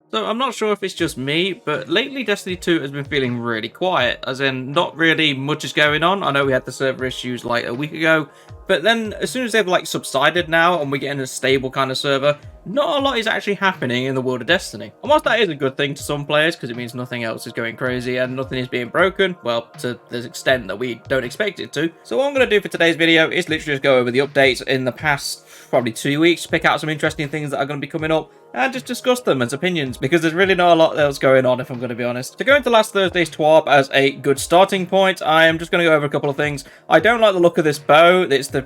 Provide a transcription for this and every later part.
So I'm not sure if it's just me, but lately Destiny 2 has been feeling really quiet, as in not really much is going on. I know we had the server issues like a week ago, but then as soon as they've like subsided now and we get in a stable kind of server, not a lot is actually happening in the world of Destiny. And whilst that is a good thing to some players, because it means nothing else is going crazy and nothing is being broken, well, to the extent that we don't expect it to. So what I'm going to do for today's video is literally just go over the updates in the past probably 2 weeks, pick out some interesting things that are going to be coming up, and just discuss them as opinions, because there's really not a lot else going on, if I'm going to be honest. To go into last Thursday's TWAB as a good starting point, I am just going to go over a couple of things. I don't like the look of this bow. It's the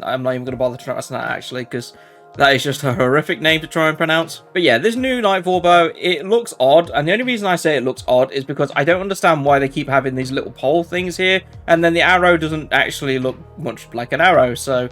I'm not even going to bother to pronounce that, actually, because that is just a horrific name to try and pronounce. But yeah, this new Nightfall bow, it looks odd, and the only reason I say it looks odd is because I don't understand why they keep having these little pole things here, and then the arrow doesn't actually look much like an arrow, so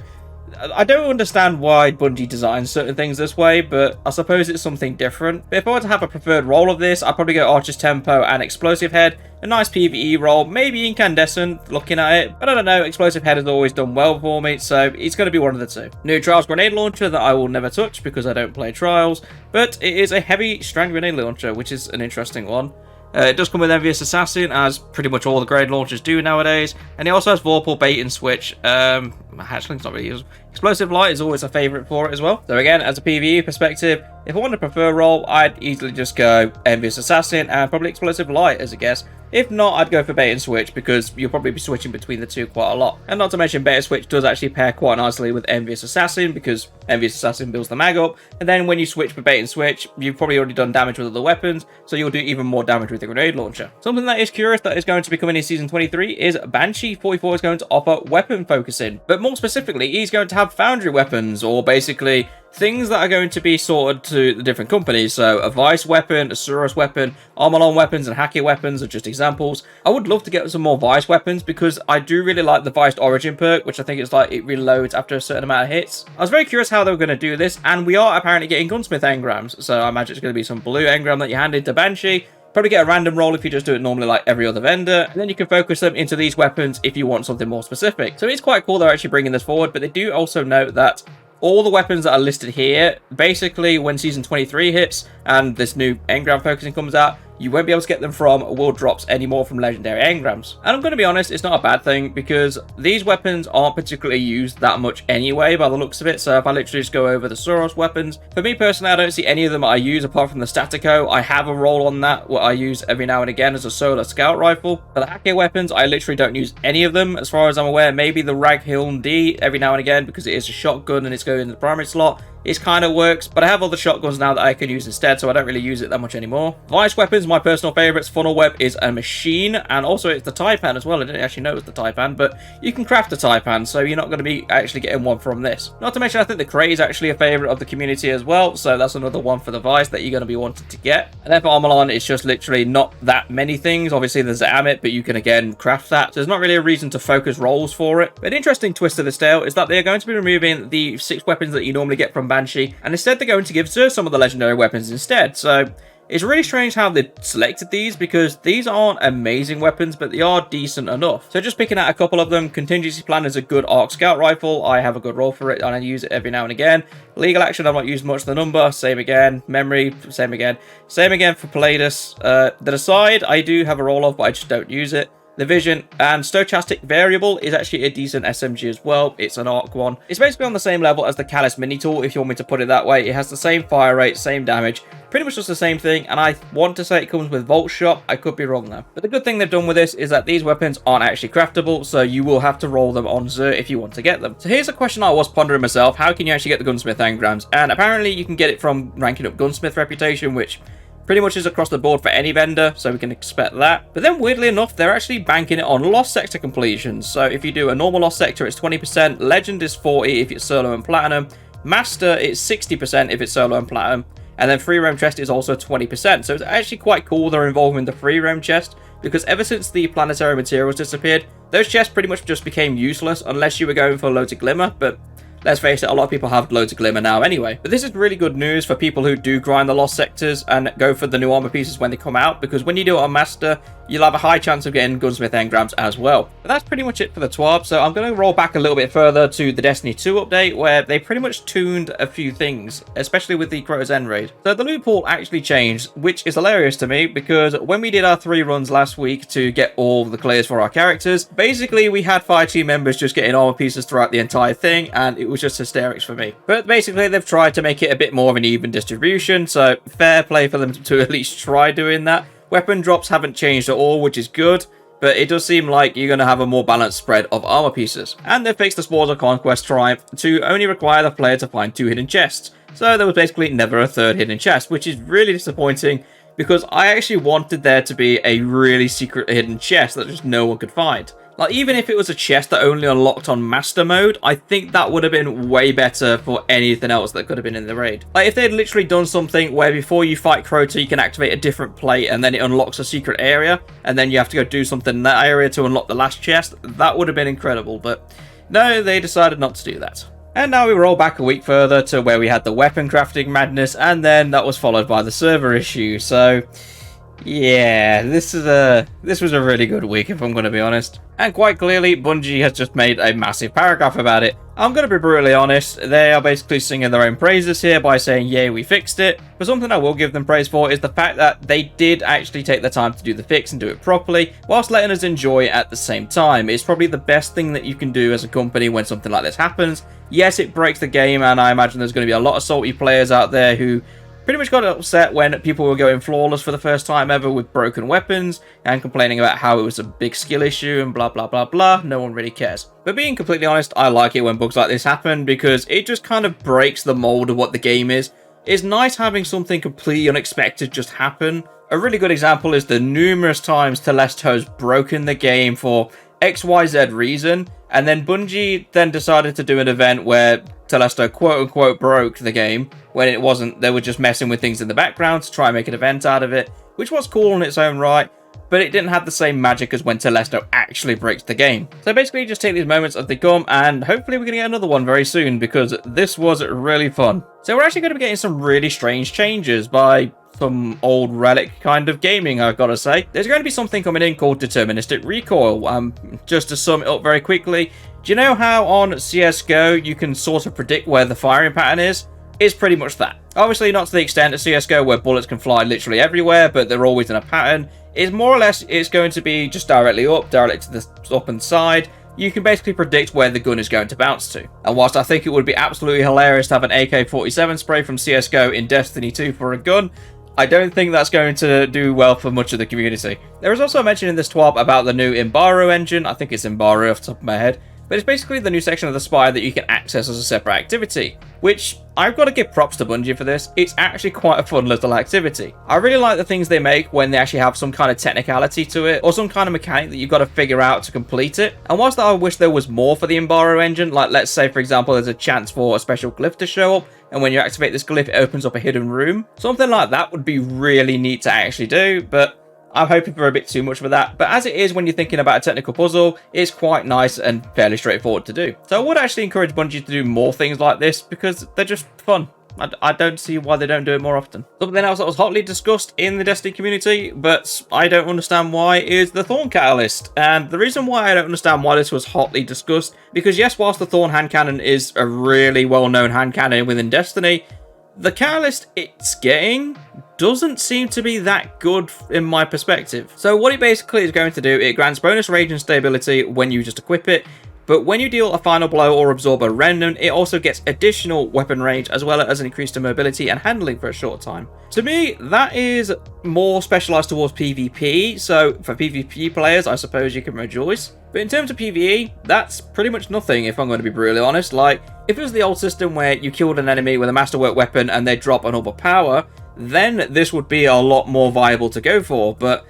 I don't understand why Bungie designs certain things this way, but I suppose it's something different. But if I were to have a preferred role of this, I'd probably go Archer's Tempo and Explosive Head. A nice PvE role, maybe Incandescent, looking at it. But I don't know, Explosive Head has always done well for me, so it's going to be one of the two. New Trials Grenade Launcher that I will never touch because I don't play Trials, but it is a heavy strand grenade launcher, which is an interesting one. It does come with Envious Assassin, as pretty much all the grenade launchers do nowadays, and it also has Vorpal, Bait and Switch. Hatchling's not really used. Explosive Light is always a favourite for it as well. So again, as a PvE perspective, if I want to prefer role, I'd easily just go Envious Assassin and probably Explosive Light as a guess. If not, I'd go for Bait and Switch, because you'll probably be switching between the two quite a lot. And not to mention, Bait and Switch does actually pair quite nicely with Envious Assassin, because Envious Assassin builds the mag up, and then when you switch for Bait and Switch, you've probably already done damage with other weapons, so you'll do even more damage with the grenade launcher. Something that is curious that is going to be coming in Season 23 is Banshee 44 is going to offer weapon focusing, but more specifically, he's going to have foundry weapons, or basically things that are going to be sorted to the different companies. So a Vice weapon, a Suros weapon, Armalon weapons, and Haki weapons are just examples. I would love to get some more Vice weapons because I do really like the Vice Origin perk, which I think is like it reloads after a certain amount of hits. I was very curious how they were going to do this, and we are apparently getting Gunsmith engrams. So I imagine it's going to be some blue engram that you hand into Banshee. Probably get a random roll if you just do it normally like every other vendor, and then you can focus them into these weapons if you want something more specific. So it's quite cool they're actually bringing this forward, but they do also note that all the weapons that are listed here, basically when Season 23 hits and this new engram focusing comes out, you won't be able to get them from world drops anymore from legendary engrams. And I'm going to be honest, it's not a bad thing because these weapons aren't particularly used that much anyway by the looks of it. So if I literally just go over the Suros weapons, for me personally, I don't see any of them I use apart from the Statico. I have a roll on that, what I use every now and again as a solar scout rifle. For the Haki weapons, I literally don't use any of them as far as I'm aware. Maybe the Raghiln D every now and again because it is a shotgun and it's going in the primary slot. It kind of works, but I have other shotguns now that I can use instead, so I don't really use it that much anymore. Vice weapons, my personal favourites. Funnel Web is a machine, and also it's the Taipan as well. I didn't actually know it was the Taipan, but you can craft a Taipan, so you're not going to be actually getting one from this. Not to mention, I think the Crate is actually a favourite of the community as well, so that's another one for the Vice that you're going to be wanting to get. And then for Armalon, it's just literally not that many things. Obviously, there's the Amit, but you can again craft that, so there's not really a reason to focus rolls for it. But an interesting twist to this tale is that they are going to be removing the 6 weapons that you normally get from Banshee, and instead they're going to give Xur some of the legendary weapons instead. So it's really strange how they've selected these because these aren't amazing weapons, but they are decent enough. So just picking out a couple of them, Contingency Plan is a good Arc Scout Rifle. I have a good roll for it and I use it every now and again. Legal Action, I've not used much of the number, same again. Memory, same again. Same again for Palladius. The Decide, I do have a roll of, but I just don't use it. The Vision and Stochastic Variable is actually a decent SMG as well. It's an arc one. It's basically on the same level as the Callus Mini Tool, if you want me to put it that way. It has the same fire rate, same damage, pretty much just the same thing, and I want to say it comes with Volt Shot. I could be wrong though. But the good thing they've done with this is that these weapons aren't actually craftable, so you will have to roll them on Xur if you want to get them. So here's a question I was pondering myself. How can you actually get the Gunsmith engrams? And apparently you can get it from ranking up Gunsmith reputation, which pretty much is across the board for any vendor, so we can expect that. But then weirdly enough, they're actually banking it on Lost Sector completions. So if you do a normal Lost Sector, it's 20%, Legend is 40% if it's solo and platinum, Master it's 60% if it's solo and platinum, and then Free Roam Chest is also 20%. So it's actually quite cool they're involving the Free Roam Chest, because ever since the planetary materials disappeared, those chests pretty much just became useless unless you were going for loads of Glimmer. But let's face it, a lot of people have loads of glimmer now anyway. But this is really good news for people who do grind the lost sectors and go for the new armor pieces when they come out, because when you do it on master, you'll have a high chance of getting Gunsmith engrams as well. But that's pretty much it for the TWAB, so I'm going to roll back a little bit further to the Destiny 2 update, where they pretty much tuned a few things, especially with the Crota's End raid. So the loot pool actually changed, which is hilarious to me, because when we did our 3 runs last week to get all the clears for our characters, basically we had 5 team members just getting armor pieces throughout the entire thing, and it was just hysterics for me. But basically they've tried to make it a bit more of an even distribution, so fair play for them to at least try doing that. Weapon drops haven't changed at all, which is good, but it does seem like you're going to have a more balanced spread of armor pieces. And they've fixed the Spores of Conquest Triumph to only require the player to find 2 hidden chests. So there was basically never a 3rd hidden chest, which is really disappointing, because I actually wanted there to be a really secret hidden chest that just no one could find. Like, even if it was a chest that only unlocked on master mode, I think that would have been way better for anything else that could have been in the raid. Like, if they'd literally done something where before you fight Crota, you can activate a different plate and then it unlocks a secret area, and then you have to go do something in that area to unlock the last chest, that would have been incredible. But no, they decided not to do that. And now we roll back a week further to where we had the weapon crafting madness, and then that was followed by the server issue. So yeah, this was a really good week, if I'm going to be honest. And quite clearly, Bungie has just made a massive paragraph about it. I'm going to be brutally honest, they are basically singing their own praises here by saying, yay, we fixed it. But something I will give them praise for is the fact that they did actually take the time to do the fix and do it properly, whilst letting us enjoy it at the same time. It's probably the best thing that you can do as a company when something like this happens. Yes, it breaks the game, and I imagine there's going to be a lot of salty players out there who pretty much got upset when people were going flawless for the first time ever with broken weapons and complaining about how it was a big skill issue and blah blah blah blah. No one really cares. But being completely honest, I like it when bugs like this happen, because it just kind of breaks the mold of what the game is. It's nice having something completely unexpected just happen. A really good example is the numerous times Telesto has broken the game for XYZ reason, and then Bungie then decided to do an event where Telesto quote-unquote broke the game, when it wasn't. They were just messing with things in the background to try and make an event out of it, which was cool in its own right, but it didn't have the same magic as when Telesto actually breaks the game. So basically just take these moments as they come, and hopefully we're going to get another one very soon, because this was really fun. So we're actually going to be getting some really strange changes by some old relic kind of gaming, I've got to say. There's going to be something coming in called Deterministic Recoil. Just to sum it up very quickly, do you know how on CSGO you can sort of predict where the firing pattern is? It's pretty much that. Obviously not to the extent of CSGO where bullets can fly literally everywhere, but they're always in a pattern. It's more or less, it's going to be just directly up, directly to the up and side. You can basically predict where the gun is going to bounce to. And whilst I think it would be absolutely hilarious to have an AK-47 spray from CSGO in Destiny 2 for a gun, I don't think that's going to do well for much of the community. There is also a mention in this TWAB about the new Imbaru Engine. I think it's Imbaru off the top of my head. But it's basically the new section of the Spire that you can access as a separate activity, which I've got to give props to Bungie for this. It's actually quite a fun little activity. I really like the things they make when they actually have some kind of technicality to it, or some kind of mechanic that you've got to figure out to complete it. And whilst I wish there was more for the Imbaru Engine, like let's say for example there's a chance for a special glyph to show up, and when you activate this glyph it opens up a hidden room. Something like that would be really neat to actually do, but I'm hoping for a bit too much for that. But as it is, when you're thinking about a technical puzzle, it's quite nice and fairly straightforward to do. So I would actually encourage Bungie to do more things like this, because they're just fun. I don't see why they don't do it more often. Something else that was hotly discussed in the Destiny community, but I don't understand why, is the Thorn Catalyst. And the reason why I don't understand why this was hotly discussed, because yes, whilst the Thorn hand cannon is a really well-known hand cannon within Destiny, the Catalyst it's getting doesn't seem to be that good in my perspective. So what it basically is going to do, it grants bonus range and stability when you just equip it, but when you deal a final blow or absorb a remnant, it also gets additional weapon range as well as an increase to mobility and handling for a short time. To me, that is more specialized towards PvP, so for PvP players, I suppose you can rejoice. But in terms of PvE, that's pretty much nothing, if I'm going to be brutally honest. Like, if it was the old system where you killed an enemy with a masterwork weapon and they drop an overpower, then this would be a lot more viable to go for. But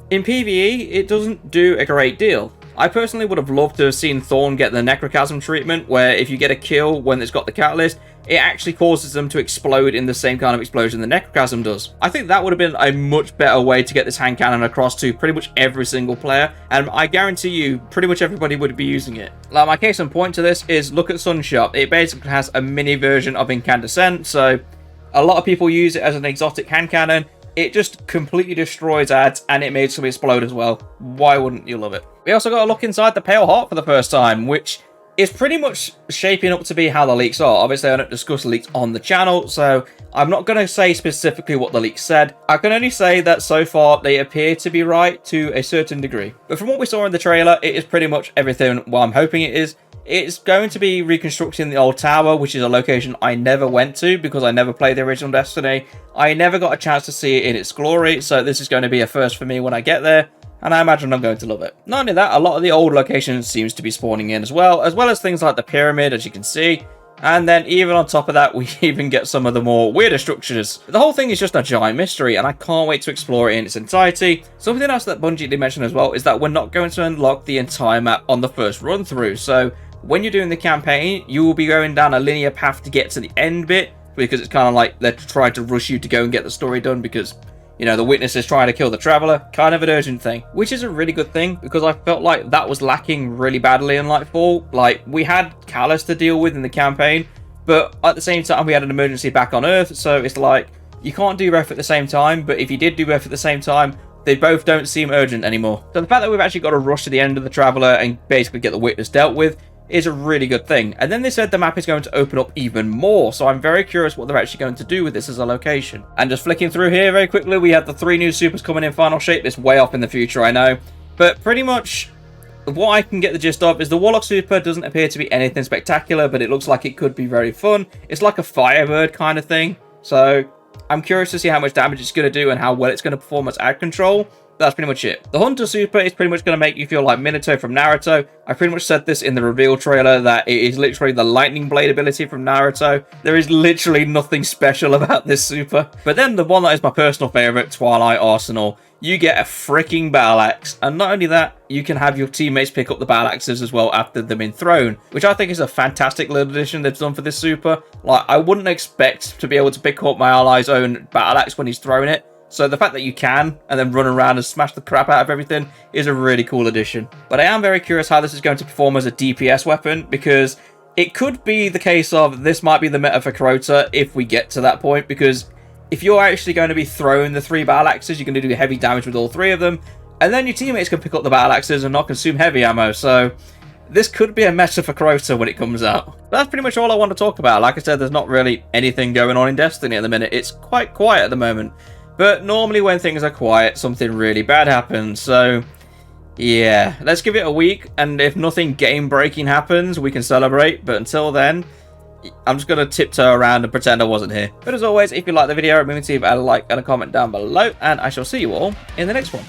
in PvE, it doesn't do a great deal. I personally would have loved to have seen Thorn get the Necrochasm treatment, where if you get a kill when it's got the Catalyst, it actually causes them to explode in the same kind of explosion the Necrochasm does. I think that would have been a much better way to get this hand cannon across to pretty much every single player, and I guarantee you pretty much everybody would be using it. Like, my case in point to this is look at Sunshot. It basically has a mini version of Incandescent, so a lot of people use it as an exotic hand cannon. It just completely destroys ads, and it makes them explode as well. Why wouldn't you love it? We also got a look inside the Pale Heart for the first time, which is pretty much shaping up to be how the leaks are. Obviously, I don't discuss leaks on the channel, so I'm not going to say specifically what the leaks said. I can only say that so far they appear to be right to a certain degree. But from what we saw in the trailer, it is pretty much everything what I'm hoping it is. It's going to be reconstructing the old tower, which is a location I never went to because I never played the original Destiny. I never got a chance to see it in its glory, so this is going to be a first for me when I get there, and I imagine I'm going to love it. Not only that, a lot of the old locations seems to be spawning in as well as things like the pyramid, as you can see. And then even on top of that, we even get some of the more weirder structures. The whole thing is just a giant mystery, and I can't wait to explore it in its entirety. Something else that Bungie did mention as well is that we're not going to unlock the entire map on the first run through. So when you're doing the campaign, you will be going down a linear path to get to the end bit, because it's kind of like they're trying to rush you to go and get the story done because, you know, the witness is trying to kill the traveler. Kind of an urgent thing, which is a really good thing because I felt like that was lacking really badly in Nightfall. Like, we had Callus to deal with in the campaign, but at the same time we had an emergency back on Earth, so it's like you can't do both at the same time. But if you did do both at the same time, they both don't seem urgent anymore. So the fact that we've actually got to rush to the end of the traveler and basically get the witness dealt with is a really good thing. And then they said the map is going to open up even more, so I'm very curious what they're actually going to do with this as a location. And just flicking through here very quickly, we have the 3 new supers coming in final shape. It's way off in the future, I know, but pretty much what I can get the gist of is the Warlock super doesn't appear to be anything spectacular, but it looks like it could be very fun. It's like a Firebird kind of thing, so I'm curious to see how much damage it's going to do and how well it's going to perform as ad control. That's pretty much it. The Hunter super is pretty much going to make you feel like Minato from Naruto. I pretty much said this in the reveal trailer that it is literally the lightning blade ability from Naruto. There is literally nothing special about this super. But then the one that is my personal favorite, Twilight Arsenal. You get a freaking battle axe, and not only that, you can have your teammates pick up the battle axes as well after they've been thrown, which I think is a fantastic little addition they've done for this super. Like, I wouldn't expect to be able to pick up my ally's own battle axe when he's throwing it. So the fact that you can, and then run around and smash the crap out of everything, is a really cool addition. But I am very curious how this is going to perform as a DPS weapon, because it could be the case of this might be the meta for Crota if we get to that point, because if you're actually going to be throwing the 3 battle axes, you're going to do heavy damage with all 3 of them, and then your teammates can pick up the battle axes and not consume heavy ammo, so this could be a meta for Crota when it comes out. But that's pretty much all I want to talk about. Like I said, there's not really anything going on in Destiny at the minute. It's quite quiet at the moment. But normally when things are quiet, something really bad happens. So, yeah, let's give it a week. And if nothing game-breaking happens, we can celebrate. But until then, I'm just going to tiptoe around and pretend I wasn't here. But as always, if you like the video, remember to leave a like and a comment down below. And I shall see you all in the next one.